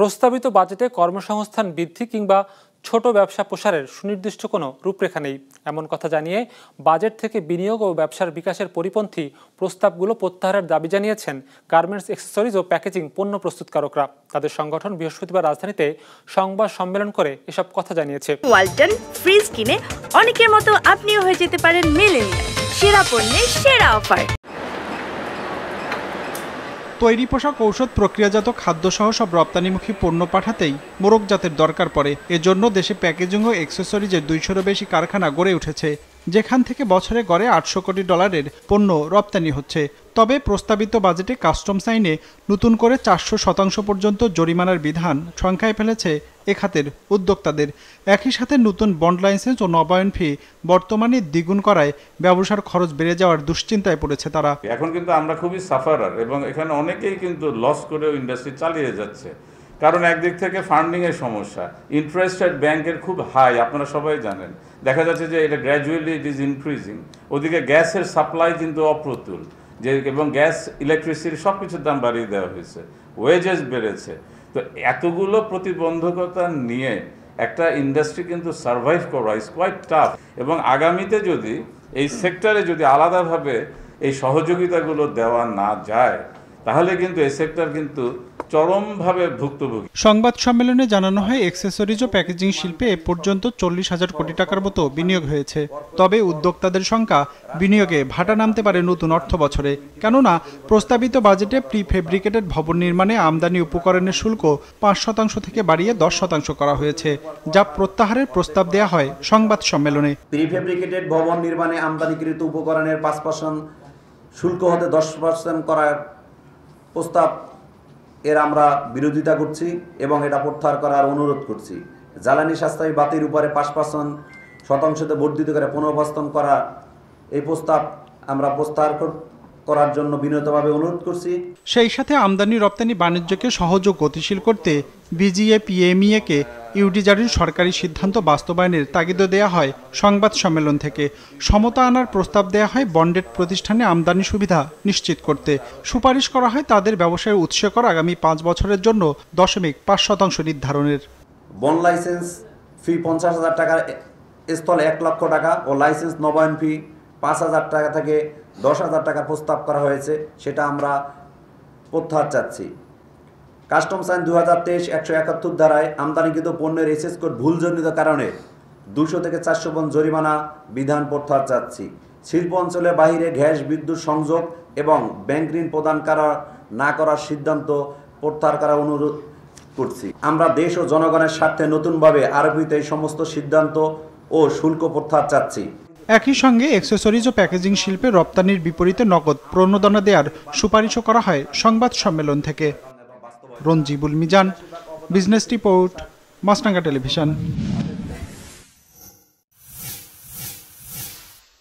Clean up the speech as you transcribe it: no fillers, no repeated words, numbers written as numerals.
প্রস্তাবিত বাজেটে কর্মসংস্থান বৃদ্ধি কিংবা ছোট ব্যবসা প্রসারের সুনির্দিষ্ট কোনো রূপরেখা নেই, এমন কথা জানিয়ে বাজেট থেকে বিনিয়োগ ও ব্যবসার বিকাশের পরিপন্থী প্রস্তাবগুলো প্রত্যাহারের দাবি জানিয়েছেন গার্মেন্টস, অ্যাক্সেসরিজ ও প্যাকেজিং পণ্য প্রস্তুতকারকরা। তাদের সংগঠন বৃহস্পতিবার রাজধানীতে সংবাদ সম্মেলন করে এসব কথা জানিয়েছে। ওয়ালটন ফ্রিজ কিনে অনেকের মতো আপনিও হয়ে যেতে পারেন মিলেনিয়াল, সেরা পণ্যের সেরা অফার। তৈরি পোশাক, ঔষধ, প্রক্রিয়াজাত খাদ্যসহ সব রপ্তানিমুখী পণ্য পাঠাতেই মোরগ জাতের দরকার পড়ে। এজন্য দেশে প্যাকেজিং ও অ্যাক্সেসরিজের 200-এরও বেশি কারখানা গড়ে উঠেছে, যেখান থেকে বছরে গড়ে $800 কোটি পণ্য রপ্তানি হচ্ছে। তবে প্রস্তাবিত বাজেটে কাস্টমস আইনে নতুন করে 400% পর্যন্ত জরিমানার বিধান সংখ্যায় ফেলেছে এ খাতের উদ্যোক্তাদের। একই সাথে নতুন বন্ড লাইসেন্স ও নবায়ন ফি বর্তমানে দ্বিগুণ করায় ব্যবসার খরচ বেড়ে যাওয়ার দুশ্চিন্তায় পড়েছে তারা। এখন কিন্তু আমরা খুবই সাফারার এবং এখানে অনেকেই কিন্তু লস করেও ইন্ডাস্ট্রি চালিয়ে যাচ্ছে, কারণ একদিক থেকে ফান্ডিংয়ের সমস্যা, ইন্টারেস্ট রেট ব্যাংকের খুব হাই, আপনারা সবাই জানেন। দেখা যাচ্ছে যে এটা গ্র্যাজুয়ালি ইট ইজ ইনক্রিজিং। ওদিকে গ্যাসের সাপ্লাই কিন্তু অপ্রতুল, যে এবং গ্যাস, ইলেকট্রিসিটি সব কিছুর দাম বাড়িয়ে দেওয়া হয়েছে, ওয়েজেস বেড়েছে। তো এতগুলো প্রতিবন্ধকতা নিয়ে একটা ইন্ডাস্ট্রি কিন্তু সার্ভাইভ করা ইজ কোয়াইট টাফ। এবং আগামীতে যদি এই সেক্টরে যদি আলাদাভাবে এই সহযোগিতাগুলো দেওয়া না যায়, তাহলে কিন্তু এই সেক্টর কিন্তু চরমভাবে ভুক্তভোগী। সংবাদ সম্মেলনে জানানো হয়, অ্যাক্সেসরিজ ও প্যাকেজিং শিল্পে এ পর্যন্ত 40,000 কোটি টাকার মতো বিনিয়োগ হয়েছে। তবে উদ্যোক্তাদের সংখ্যা বিনিয়োগে ভাটা নামতে পারে নতুন অর্থ বছরে, কেননা প্রস্তাবিত বাজেটে প্রিফেব্রিকেটেড ভবন নির্মাণে আমদানি উপকরণের শুল্ক 5% থেকে বাড়িয়ে 10% করা হয়েছে, যা প্রত্যাহারের প্রস্তাব দেওয়া হয় সংবাদ সম্মেলনে। প্রিফেব্রিকেটেড ভবন নির্মাণে আমদানিকৃত উপকরণের 5% শুল্ক হতে 10% করার প্রস্তাব এর আমরা বিরোধিতা করছি এবং এটা প্রত্যাহার করার অনুরোধ করছি। জ্বালানি সাশ্রয়ী বাতির উপরে 5% বর্ধিত করে 15% করা এই প্রস্তাব আমরা প্রত্যাহার করার জন্য বিনীতভাবে অনুরোধ করছি। সেই সাথে আমদানি রপ্তানি বাণিজ্যকে সহজ ও গতিশীল করতে BGA-PMEA-কে ইউডি জারির সরকারি সিদ্ধান্ত বাস্তবায়নের তাগিদ দেওয়া হয় সংবাদ সম্মেলন থেকে। সমতা আনার প্রস্তাব দেওয়া হয় বন্ডেড প্রতিষ্ঠানে আমদানি সুবিধা নিশ্চিত করতে। সুপারিশ করা হয় তাদের ব্যবসায় উৎসকর আগামী 5 বছরের জন্য 0.5% নির্ধারণের। বন্ড লাইসেন্স ফি 50,000 টাকার স্থলে 1 লক্ষ টাকা ও লাইসেন্স নবায়ন ফি 5,000 টাকা থেকে 10,000 টাকার প্রস্তাব করা হয়েছে, সেটা আমরা প্রত্যাহার চাচ্ছি। কাস্টমস আইন 2023-171 ধারায় আমদানিকৃত পণ্যের এসএস কোড ভুলজনিত কারণে 200 থেকে 400 পণ জরিমানা বিধান প্রত্যাহার চাচ্ছি। শিল্প অঞ্চলের বাইরে গ্যাস, বিদ্যুৎ সংযোগ এবং ব্যাংক ঋণ প্রদান না করার সিদ্ধান্ত প্রত্যাহার করার অনুরোধ করছি। আমরা দেশ ও জনগণের স্বার্থে নতুনভাবে আরোপিত এই সমস্ত সিদ্ধান্ত ও শুল্ক প্রত্যাহার চাচ্ছি। একই সঙ্গে অ্যাক্সেসরিজ ও প্যাকেজিং শিল্পে রপ্তানির বিপরীতে নগদ প্রণোদনা দেওয়ার সুপারিশও করা হয় সংবাদ সম্মেলন থেকে। রঞ্জিবুল মিজান, বিজনেস রিপোর্ট, মাছরাঙা টেলিভিশন।